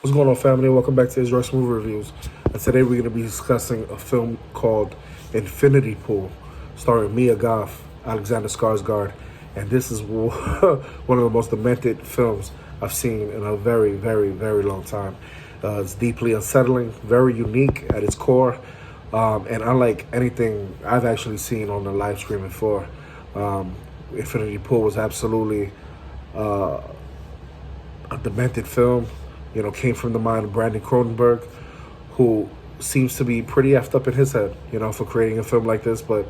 What's going on, family? Welcome back to Israel's Movie Reviews. And today we're going to be discussing a film called Infinity Pool, starring Mia Goth, Alexander Skarsgard, and this is one of the most demented films I've seen in a very, very, very long time. It's deeply unsettling, very unique at its core, and unlike anything I've actually seen on the live stream before. Infinity Pool was absolutely a demented film. Came from the mind of Brandon Cronenberg, who seems to be pretty effed up in his head, for creating a film like this. But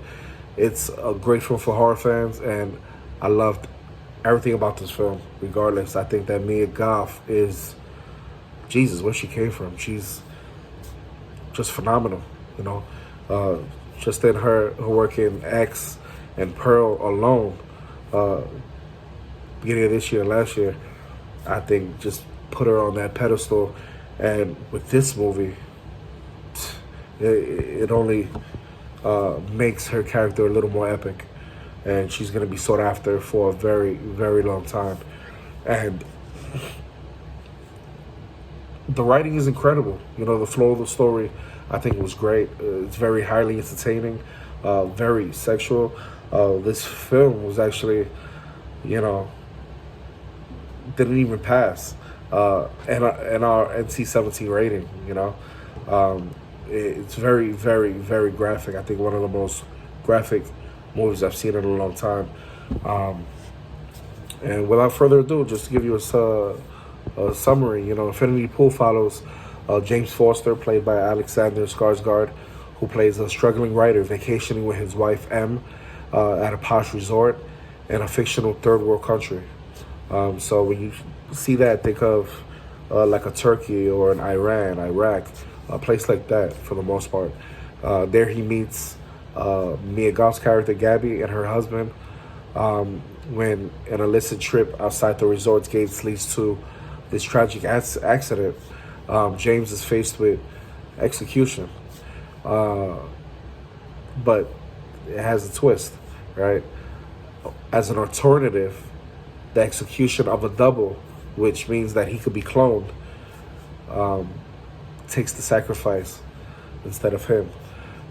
it's a great film for horror fans, and I loved everything about this film, regardless. I think that Mia Goth is, Jesus, where she came from. She's just phenomenal, just in her work in X and Pearl alone, beginning of this year and last year, I think just put her on that pedestal. And with this movie, it only makes her character a little more epic, and she's going to be sought after for a very, very long time. And the writing is incredible. The flow of the story, I think, was great. It's very highly entertaining, very sexual. This film was actually, didn't even pass and our NC-17 rating. It's very, very, very graphic. I think one of the most graphic movies I've seen in a long time. And without further ado, just to give you a summary, Infinity Pool follows James Foster, played by Alexander Skarsgard, who plays a struggling writer vacationing with his wife M at a posh resort in a fictional third world country. So when you see that, think of like a Turkey or an Iran, Iraq, a place like that for the most part. There he meets Mia Goth's character Gabby and her husband when an illicit trip outside the resort's gates leads to this tragic accident. James is faced with execution, but it has a twist, right? As an alternative, the execution of a double, which means that he could be cloned, takes the sacrifice instead of him.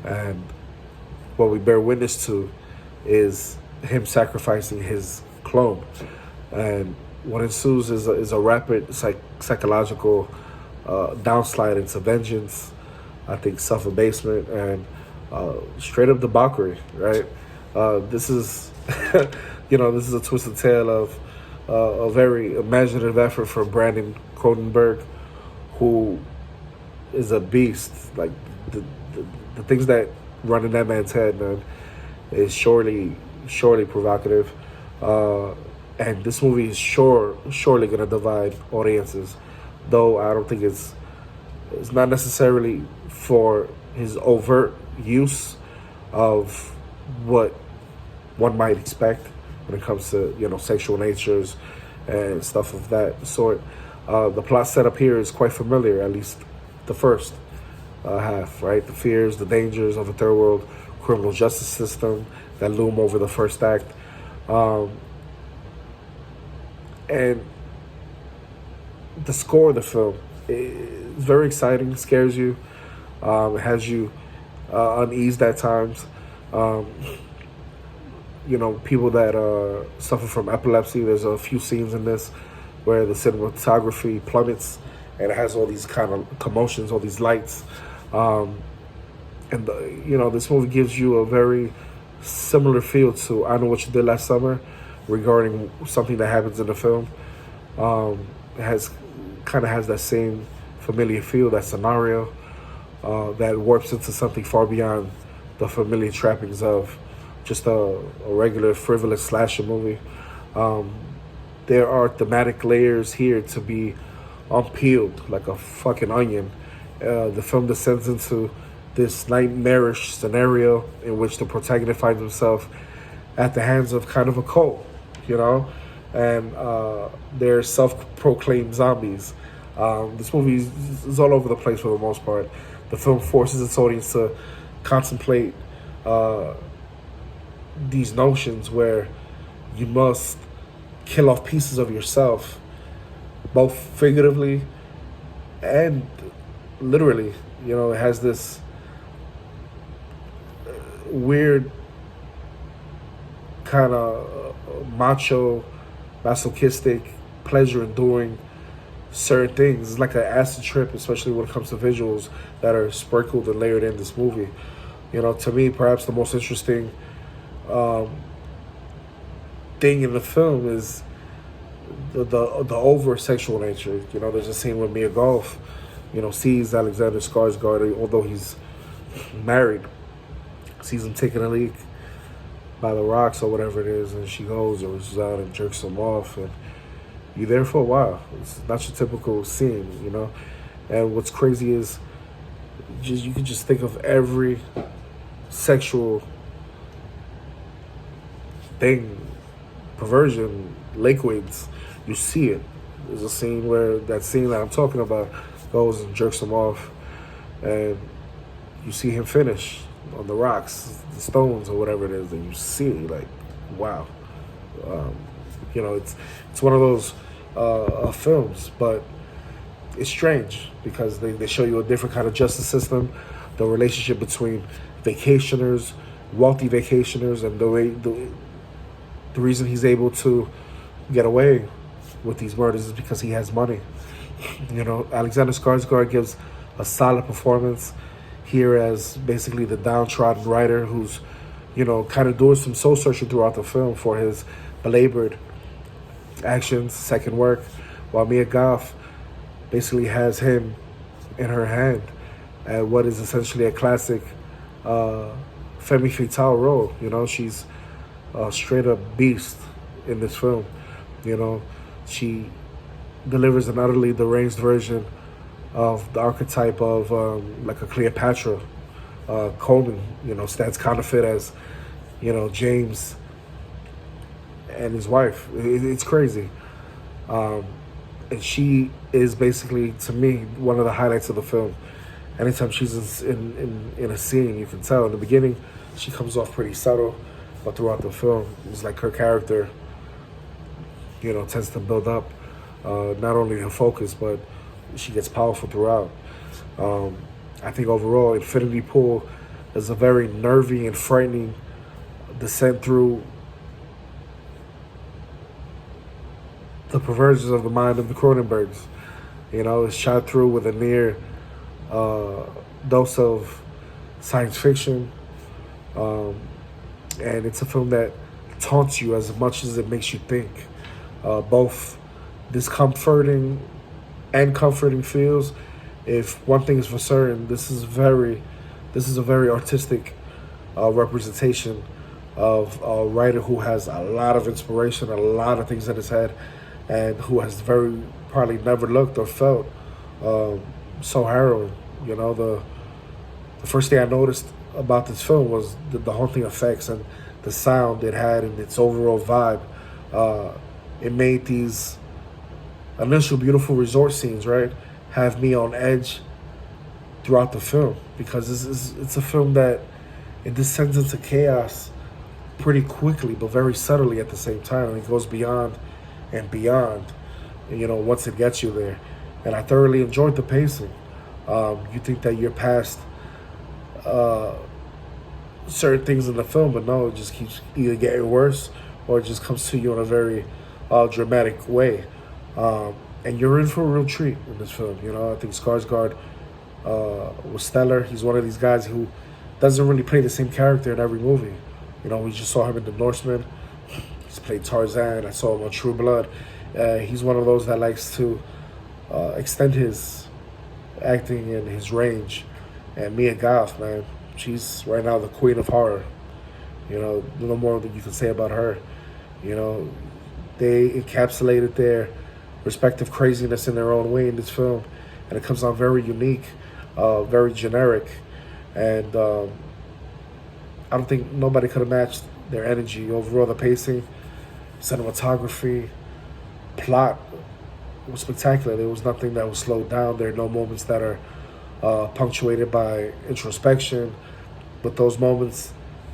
And what we bear witness to is him sacrificing his clone. And what ensues is a rapid psychological downslide into vengeance, I think self-abasement, and straight up debauchery, right? This is, this is a twisted tale of a very imaginative effort from Brandon Cronenberg, who is a beast. Like the things that run in that man's head, man, is surely provocative. And this movie is surely gonna divide audiences, though I don't think it's not necessarily for his overt use of what one might expect when it comes to sexual natures and stuff of that sort. The plot setup here is quite familiar, at least the first half, right? The fears, the dangers of a third world criminal justice system that loom over the first act. And the score of the film is very exciting, scares you, it has you uneased at times. People that suffer from epilepsy, there's a few scenes in this where the cinematography plummets and it has all these kind of commotions, all these lights. This movie gives you a very similar feel to I Know What You Did Last Summer regarding something that happens in the film. It has that same familiar feel, that scenario that warps into something far beyond the familiar trappings of just a regular frivolous slasher movie. There are thematic layers here to be unpeeled like a fucking onion. The film descends into this nightmarish scenario in which the protagonist finds himself at the hands of kind of a cult, and they're self-proclaimed zombies. This movie is all over the place for the most part. The film forces its audience to contemplate these notions where you must kill off pieces of yourself, both figuratively and literally, it has this weird kind of macho, masochistic pleasure in doing certain things. It's like an acid trip, especially when it comes to visuals that are sprinkled and layered in this movie. To me, perhaps the most interesting um, thing in the film is the over sexual nature. There's a scene where Mia Goth, sees Alexander Skarsgard, although he's married, sees him taking a leak by the rocks or whatever it is, and she goes or reaches out and jerks him off, and you're there for a while. It's not your typical scene. And what's crazy is you can just think of every sexual thing, perversion, liquids. You see it. There's a scene where that scene that I'm talking about goes and jerks him off, and you see him finish on the rocks, the stones, or whatever it is, and you see, like, wow. Um, it's one of those films, but it's strange because they show you a different kind of justice system, the relationship between vacationers, wealthy vacationers, and the reason he's able to get away with these murders is because he has money. Alexander Skarsgård gives a solid performance here as basically the downtrodden writer who's, kind of doing some soul searching throughout the film for his belabored actions, second work, while Mia Goth basically has him in her hand at what is essentially a classic femme fatale role. She's a straight up beast in this film. She delivers an utterly deranged version of the archetype of like a Cleopatra. Coleman, stands counterfeit as, James and his wife. It's crazy. And she is basically, to me, one of the highlights of the film. Anytime she's in a scene, you can tell. In the beginning, she comes off pretty subtle, but throughout the film, it's like her character, tends to build up. Not only her focus, but she gets powerful throughout. I think overall, Infinity Pool is a very nervy and frightening descent through the perversions of the mind of the Cronenbergs. It's shot through with a near dose of science fiction. And it's a film that taunts you as much as it makes you think. Both discomforting and comforting feels. If one thing is for certain, this is a very artistic representation of a writer who has a lot of inspiration, a lot of things in his head, and who has very probably never looked or felt so harrowing. The first thing I noticed about this film was the haunting effects and the sound it had and its overall vibe. It made these initial beautiful resort scenes, right, have me on edge throughout the film, because it's a film that it descends into chaos pretty quickly, but very subtly at the same time. And it goes beyond and beyond, once it gets you there. And I thoroughly enjoyed the pacing. You think that you're past certain things in the film, but no, it just keeps either getting worse or it just comes to you in a very dramatic way. And you're in for a real treat in this film. I think Skarsgård was stellar. He's one of these guys who doesn't really play the same character in every movie. We just saw him in The Northman. He's played Tarzan. I saw him on True Blood. He's one of those that likes to extend his acting and his range. And Mia Goth, man, she's right now the queen of horror. No more that you can say about her. They encapsulated their respective craziness in their own way in this film, and it comes out very unique, very generic, and I don't think nobody could have matched their energy. Overall, the pacing, cinematography, plot was spectacular. There was nothing that was slowed down. There are no moments that are punctuated by introspection, but those moments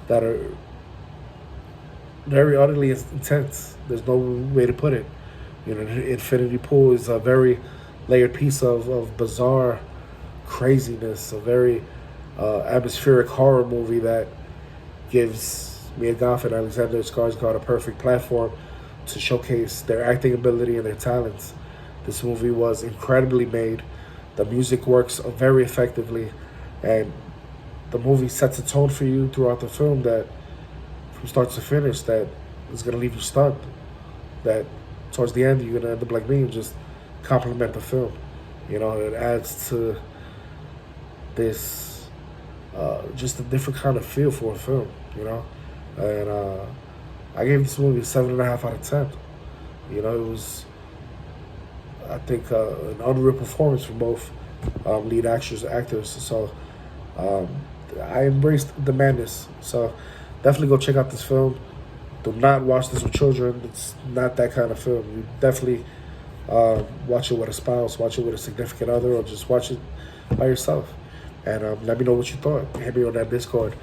that are very utterly intense. There's no way to put it. Infinity Pool is a very layered piece of bizarre craziness, a very atmospheric horror movie that gives Mia Goth and Alexander Skarsgard a perfect platform to showcase their acting ability and their talents. This movie was incredibly made. The music works very effectively, and the movie sets a tone for you throughout the film that, from start to finish, that is going to leave you stunned. That towards the end, you're going to end up like me and just compliment the film. You know, it adds to this just a different kind of feel for a film, you know. And I gave this movie a 7.5 out of 10. You know, it was, I think, an unreal performance from both lead actors. So I embraced the madness. So definitely go check out this film. Do not watch this with children. It's not that kind of film. You definitely watch it with a spouse, watch it with a significant other, or just watch it by yourself. And let me know what you thought. Hit me on that Discord.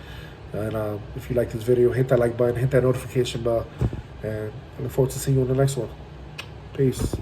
And if you like this video, hit that like button, hit that notification bell. And I look forward to seeing you on the next one. Peace.